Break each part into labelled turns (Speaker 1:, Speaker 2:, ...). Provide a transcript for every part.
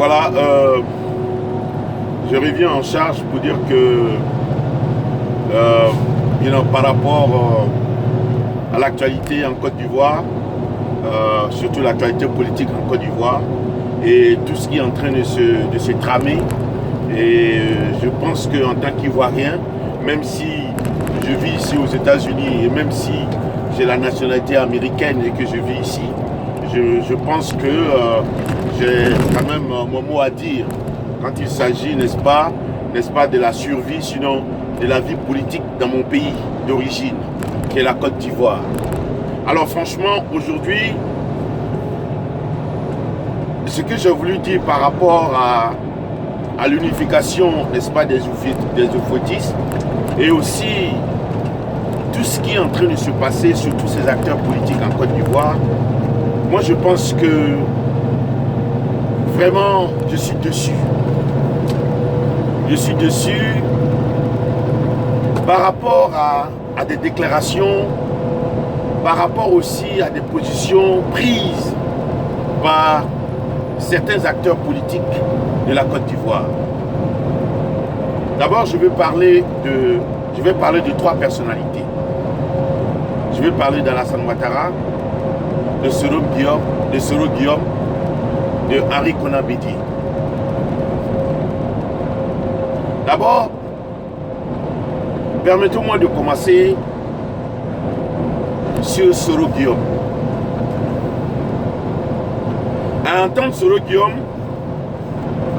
Speaker 1: Voilà, je reviens en charge pour dire que par rapport à l'actualité en Côte d'Ivoire, surtout l'actualité politique en Côte d'Ivoire et tout ce qui est en train de se tramer, et je pense qu'en tant qu'Ivoirien, même si je vis ici aux États-Unis et même si j'ai la nationalité américaine et que je vis ici, je pense que j'ai quand même mon mot à dire quand il s'agit, n'est-ce pas, de la survie, sinon de la vie politique dans mon pays d'origine, qui est la Côte d'Ivoire. Alors franchement, aujourd'hui, ce que j'ai voulu dire par rapport à l'unification, n'est-ce pas, des oufouettistes, et aussi tout ce qui est en train de se passer sur tous ces acteurs politiques en Côte d'Ivoire, moi je pense que vraiment je suis dessus. Je suis dessus par rapport à des déclarations, par rapport aussi à des positions prises par certains acteurs politiques de la Côte d'Ivoire. D'abord, je vais parler de trois personnalités. Je vais parler d'Alassane Ouattara, de Soro Guillaume, de Henri Konan Bédié. D'abord, permettez-moi de commencer sur Soro Guillaume. À entendre Soro Guillaume,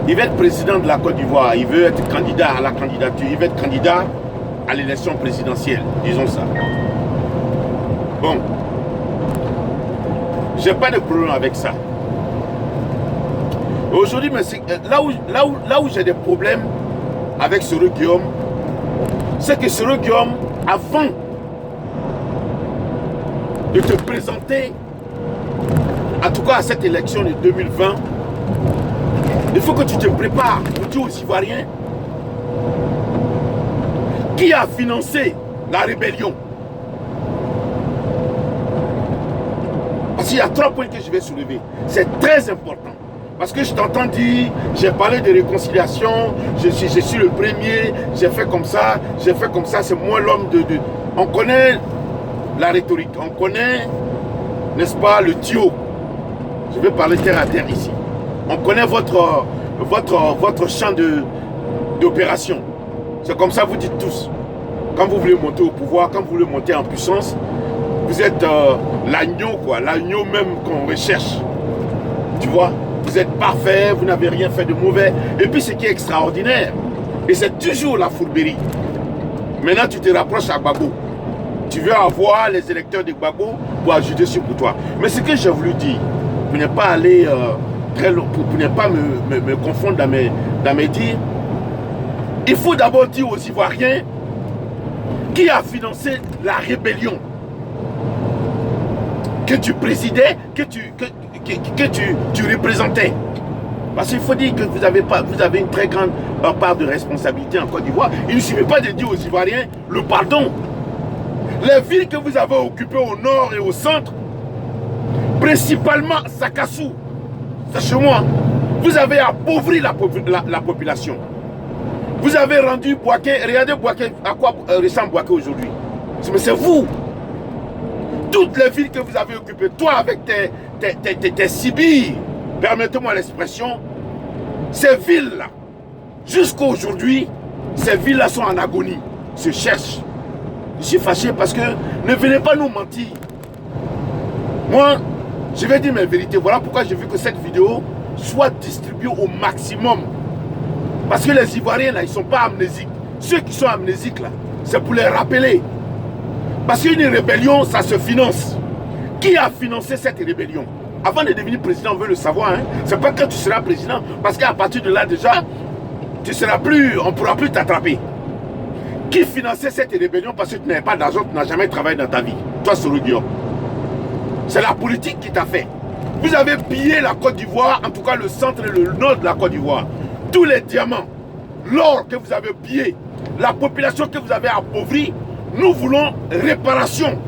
Speaker 1: il veut être président de la Côte d'Ivoire, il veut être candidat à la candidature, il veut être candidat à l'élection présidentielle, disons ça. Bon, j'ai pas de problème avec ça. Aujourd'hui, là où j'ai des problèmes avec Soro Guillaume, c'est que Soro Guillaume, avant de te présenter, en tout cas à cette élection de 2020, il faut que tu te prépares pour dire aux Ivoiriens qui a financé la rébellion. Parce qu'il y a 3 points que je vais soulever. C'est très important. Parce que je t'entends dire, j'ai parlé de réconciliation, je suis le premier, j'ai fait comme ça, c'est moi l'homme de... On connaît la rhétorique, on connaît, n'est-ce pas, le tuyau. Je vais parler terre à terre ici. On connaît votre champ d'opération. C'est comme ça vous dites tous. Quand vous voulez monter au pouvoir, quand vous voulez monter en puissance, vous êtes l'agneau, quoi, l'agneau même qu'on recherche. Tu vois? Vous êtes parfait, vous n'avez rien fait de mauvais. Et puis ce qui est extraordinaire, et c'est toujours la fourberie. Maintenant tu te rapproches à Gbagbo. Tu veux avoir les électeurs de Gbagbo pour ajouter sur pour toi. Mais ce que j'ai voulu dire, pour ne pas aller très loin, pour ne pas me confondre dans mes dires, il faut d'abord dire aux Ivoiriens qui a financé la rébellion que tu présidais, que tu représentais. Parce qu'il faut dire que vous avez une très grande part de responsabilité en Côte d'Ivoire. Il ne suffit pas de dire aux Ivoiriens le pardon. Les villes que vous avez occupées au nord et au centre, principalement Sakassou, sachez-moi, vous avez appauvri la population. Vous avez rendu Bouaké, regardez Bouaké, à quoi ressemble Bouaké aujourd'hui. Mais c'est vous. Toutes les villes que vous avez occupées, toi avec tes sibires, permettez-moi l'expression, ces villes-là, jusqu'à aujourd'hui, ces villes-là sont en agonie, se cherchent. Je suis fâché parce que ne venez pas nous mentir. Moi, je vais dire mes vérités. Voilà pourquoi j'ai vu que cette vidéo soit distribuée au maximum. Parce que les Ivoiriens, là, ils ne sont pas amnésiques. Ceux qui sont amnésiques, là, c'est pour les rappeler. Parce qu'une rébellion, ça se finance. Qui a financé cette rébellion? Avant de devenir président, on veut le savoir. Hein? C'est pas quand tu seras président. Parce qu'à partir de là, déjà, tu seras plus, on ne pourra plus t'attraper. Qui finançait cette rébellion parce que tu n'avais pas d'argent, tu n'as jamais travaillé dans ta vie? Toi, Soro Guillaume. C'est la politique qui t'a fait. Vous avez pillé la Côte d'Ivoire, en tout cas le centre et le nord de la Côte d'Ivoire. Tous les diamants, l'or que vous avez pillé, la population que vous avez appauvrie, nous voulons réparation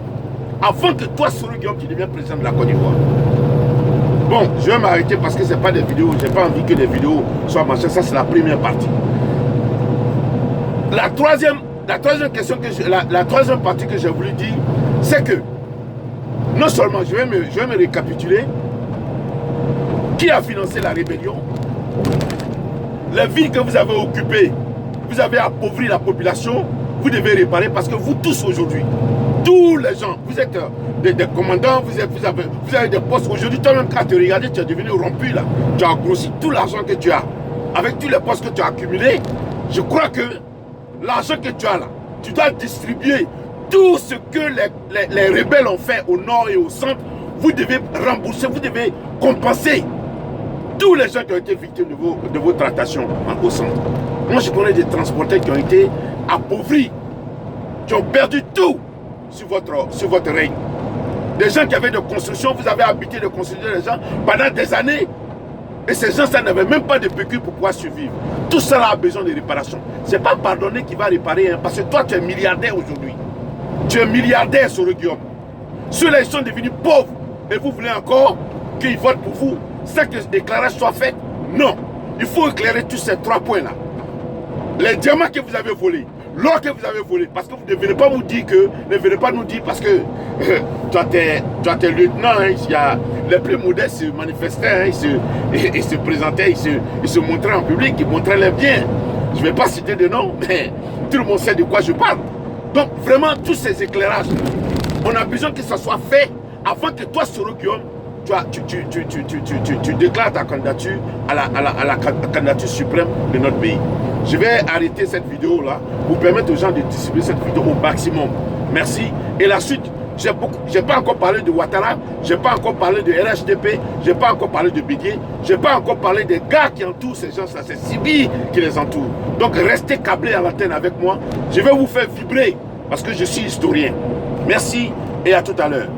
Speaker 1: avant que toi, Soro Guillaume, tu deviennes président de la Côte d'Ivoire. Bon, je vais m'arrêter parce que ce n'est pas des vidéos. Je n'ai pas envie que les vidéos soient machin. Ça, c'est la première partie. La troisième question la troisième partie que j'ai voulu dire, c'est que non seulement je vais me récapituler qui a financé la rébellion, les villes que vous avez occupées, vous avez appauvri la population, vous devez réparer parce que vous tous aujourd'hui, tous les gens, vous êtes des commandants, vous avez des postes. Aujourd'hui, toi-même, quand tu regardes, tu es devenu rompu là. Tu as grossi tout l'argent que tu as. Avec tous les postes que tu as accumulés, je crois que l'argent que tu as là, tu dois distribuer tout ce que les rebelles ont fait au nord et au centre. Vous devez rembourser, vous devez compenser tous les gens qui ont été victimes de vos tractations au centre. Moi, je connais des transporteurs qui ont été appauvris, qui ont perdu tout sur votre règne. Des gens qui avaient de construction, vous avez habité de construire des gens pendant des années. Et ces gens, ça n'avait même pas de pécule pour pouvoir survivre. Tout cela a besoin de réparation. Ce n'est pas pardonner qui va réparer, hein, parce que toi, tu es milliardaire aujourd'hui. Tu es milliardaire sur le Guillaume. Ceux-là, ils sont devenus pauvres. Et vous voulez encore qu'ils votent pour vous? C'est que ce déclaration soit fait? Non. Il faut éclairer tous ces 3 points-là. Les diamants que vous avez volés, l'or que vous avez volé, parce que vous ne venez pas vous dire que, ne venez pas nous dire parce que toi t'es lieutenant, hein, il y a les plus modestes se manifestaient, hein, ils se présentaient, ils se montraient en public, ils montraient les biens. Je ne vais pas citer de nom, mais tout le monde sait de quoi je parle. Donc vraiment, tous ces éclairages, on a besoin que ça soit fait avant que toi, Soro Guillaume, tu déclares ta candidature à la candidature suprême de notre pays. Je vais arrêter cette vidéo là pour permettre aux gens de distribuer cette vidéo au maximum. Merci. Et la suite, je n'ai pas encore parlé de Ouattara, je n'ai pas encore parlé de RHDP, je n'ai pas encore parlé de Bédier, je n'ai pas encore parlé des gars qui entourent ces gens-là, c'est Sibi qui les entoure. Donc restez câblés à l'antenne avec moi. Je vais vous faire vibrer parce que je suis historien. Merci et à tout à l'heure.